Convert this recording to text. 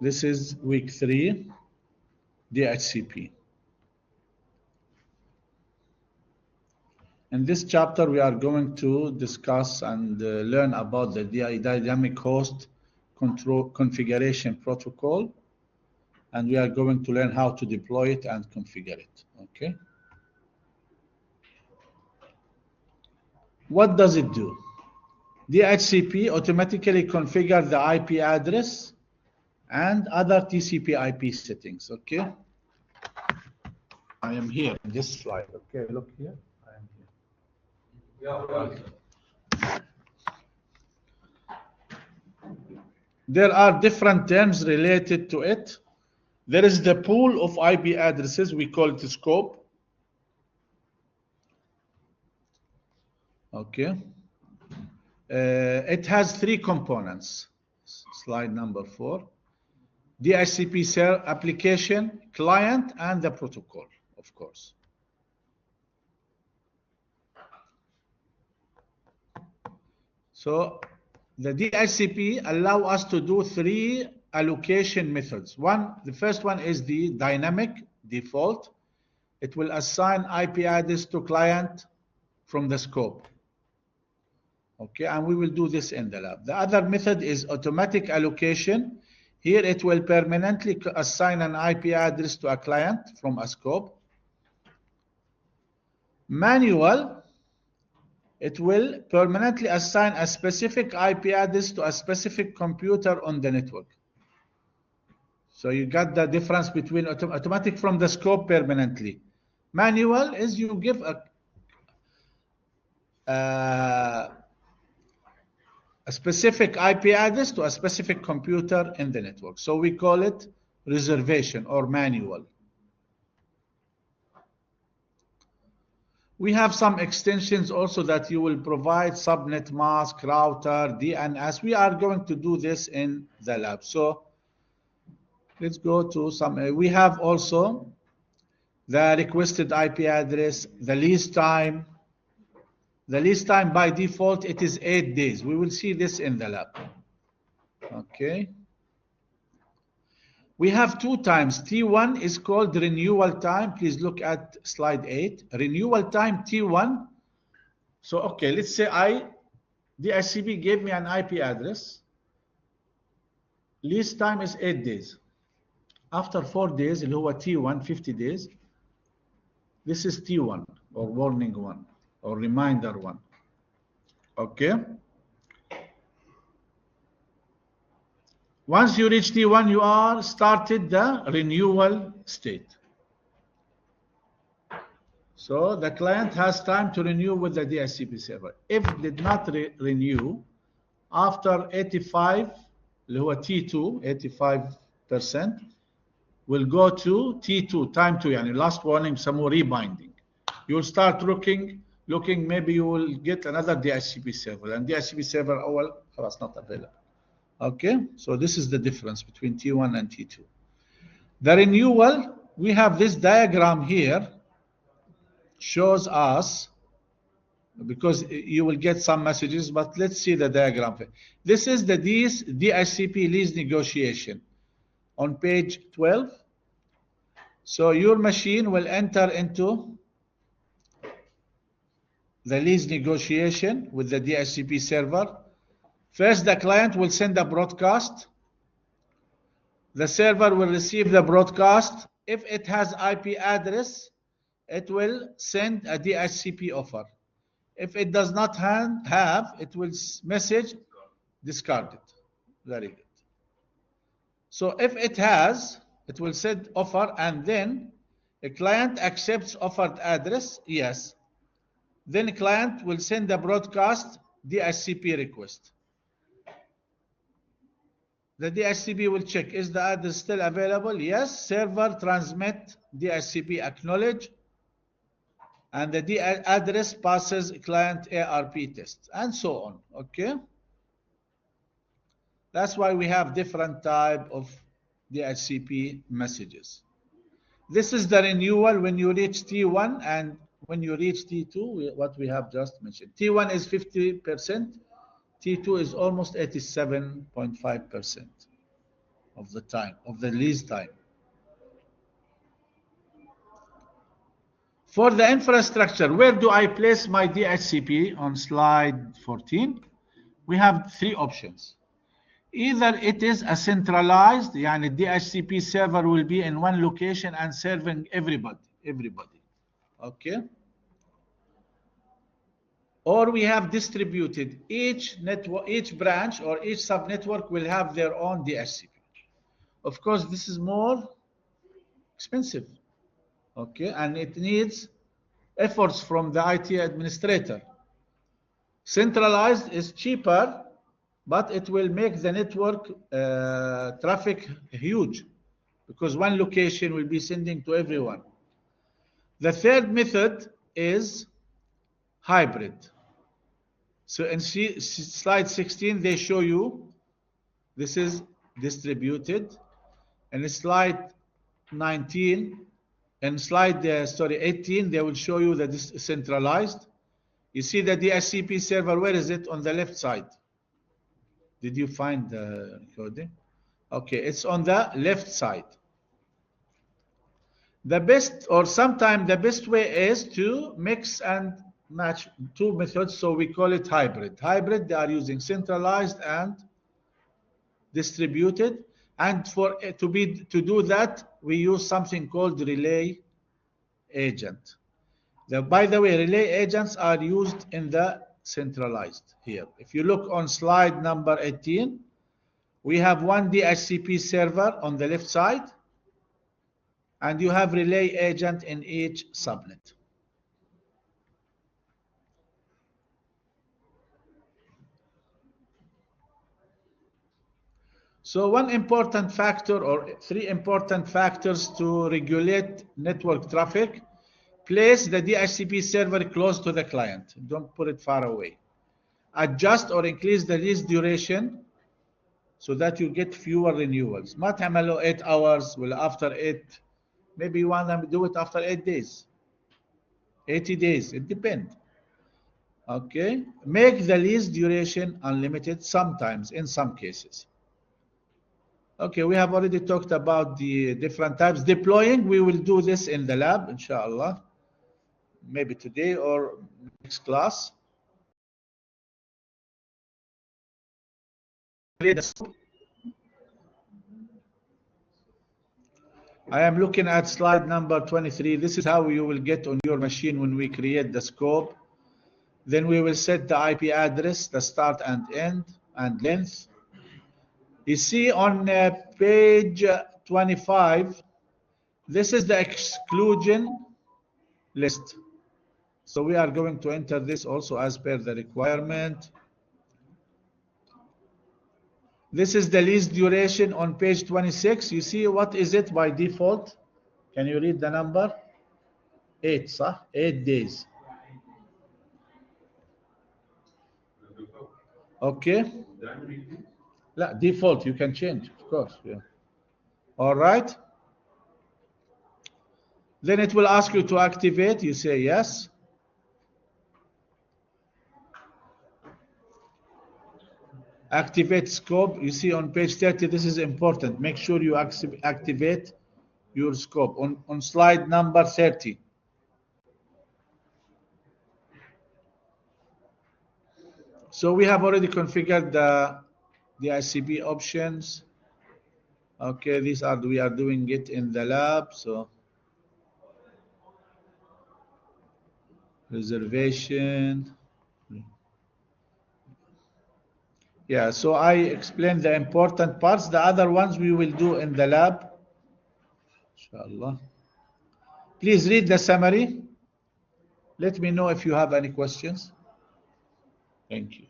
This is week 3 DHCP. In this chapter, we are going to discuss and learn about the dynamic host control configuration protocol, and we are going to learn how to deploy it and configure it. Okay. What does it do? DHCP automatically configure the IP address and other TCP IP settings. Okay. I am here in this slide. Okay, look here. I am here. Okay. There are different terms related to it. There is the pool of IP addresses. We call it the scope. Okay. It has 3 components. Slide number 4. DHCP application, client, and the protocol, of course. So the DHCP allow us to do 3 allocation methods. The first one is the dynamic default. It will assign IP address to client from the scope. Okay, and we will do this in the lab. The other method is automatic allocation. Here it will permanently assign an IP address to a client from a scope. Manual, it will permanently assign a specific IP address to a specific computer on the network. So you got the difference between automatic from the scope permanently. Manual is you give a specific IP address to a specific computer in the network. So we call it reservation or manual. We have some extensions also that you will provide: subnet mask, router, DNS. We are going to do this in the lab. So let's go to some. We have also the requested IP address, the lease time. The lease time by default, it is 8 days. We will see this in the lab. Okay. We have 2 times. T1 is called renewal time. Please look at slide 8. Renewal time T1. So, okay, let's say DHCP gave me an IP address. Lease time is 8 days. After 4 days, اللي هو T1, 50 days, this is T1 or warning 1. Or reminder 1. Okay. Once you reach T1, you are started the renewal state. So the client has time to renew with the DHCP server. If it did not renew, after 85, اللي هو T2, 85%, will go to T2, time 2, يعني last warning, some more rebinding. You will start looking, maybe you will get another DHCP server, and DHCP server خلاص not available. Okay, so this is the difference between T1 and T2. The renewal, we have this diagram here, shows us, because you will get some messages, but let's see the diagram. This is the DHCP lease negotiation on page 12. So your machine will enter into the lease negotiation with the DHCP server. First, the client will send a broadcast. The server will receive the broadcast. If it has IP address, it will send a DHCP offer. If it does not have, it will message discarded. Very good. So if it has, it will send offer, and then a client accepts offered address, yes. Then client will send the broadcast DHCP request. The DHCP will check, is the address still available? Yes. Server transmit, DHCP acknowledge, and the address passes client ARP test, and so on. Okay. That's why we have different type of DHCP messages. This is the renewal when you reach T1, and when you reach T2, what we have just mentioned. T1 is 50%, T2 is almost 87.5%. of the time, of the lease time. For the infrastructure, where do I place my DHCP? On slide 14, we have three options. Either it is a centralized, yani DHCP server will be in one location and serving everybody. Okay. Or we have distributed. Each network, each branch or each subnetwork will have their own DHCP. Of course, this is more expensive. Okay, and it needs efforts from the IT administrator. Centralized is cheaper, but it will make the network traffic huge because one location will be sending to everyone. The third method is hybrid. So in slide 16, they show you this is distributed. And in slide 19, and slide 18, they will show you that this is centralized. You see the DHCP server, where is it? On the left side. Did you find the recording? Okay, it's on the left side. The best, or sometimes the best way is to mix and match two methods, so we call it hybrid. Hybrid, they are using centralized and distributed, and to do that, we use something called relay agent. By the way, relay agents are used in the centralized here. If you look on slide number 18, we have one DHCP server on the left side, and you have relay agent in each subnet. So one important factor, or three important factors to regulate network traffic: place the DHCP server close to the client. Don't put it far away. Adjust or increase the lease duration so that you get fewer renewals. ما تعمله 8 hours, well, after 8, maybe you want to do it after 8 days, 80 days, it depends. Okay, make the lease duration unlimited sometimes, in some cases. Okay, we have already talked about the different types. Deploying, we will do this in the lab, inshallah, maybe today or next class. I am looking at slide number 23. This is how you will get on your machine when we create the scope. Then we will set the IP address, the start and end, and length. You see on page 25, this is the exclusion list. So we are going to enter this also as per the requirement. This is the lease duration on page 26. You see what is it by default? Can you read the number? 8, صح? 8 days. Okay. لا, default, you can change, of course. Yeah. All right. Then it will ask you to activate. You say yes. Activate scope. You see on page 30, this is important. Make sure you activate your scope. On slide number 30. So we have already configured the DHCP options. Okay, we are doing it in the lab. So reservation. Yeah, so I explained the important parts. The other ones we will do in the lab, inshallah. Please read the summary. Let me know if you have any questions. Thank you.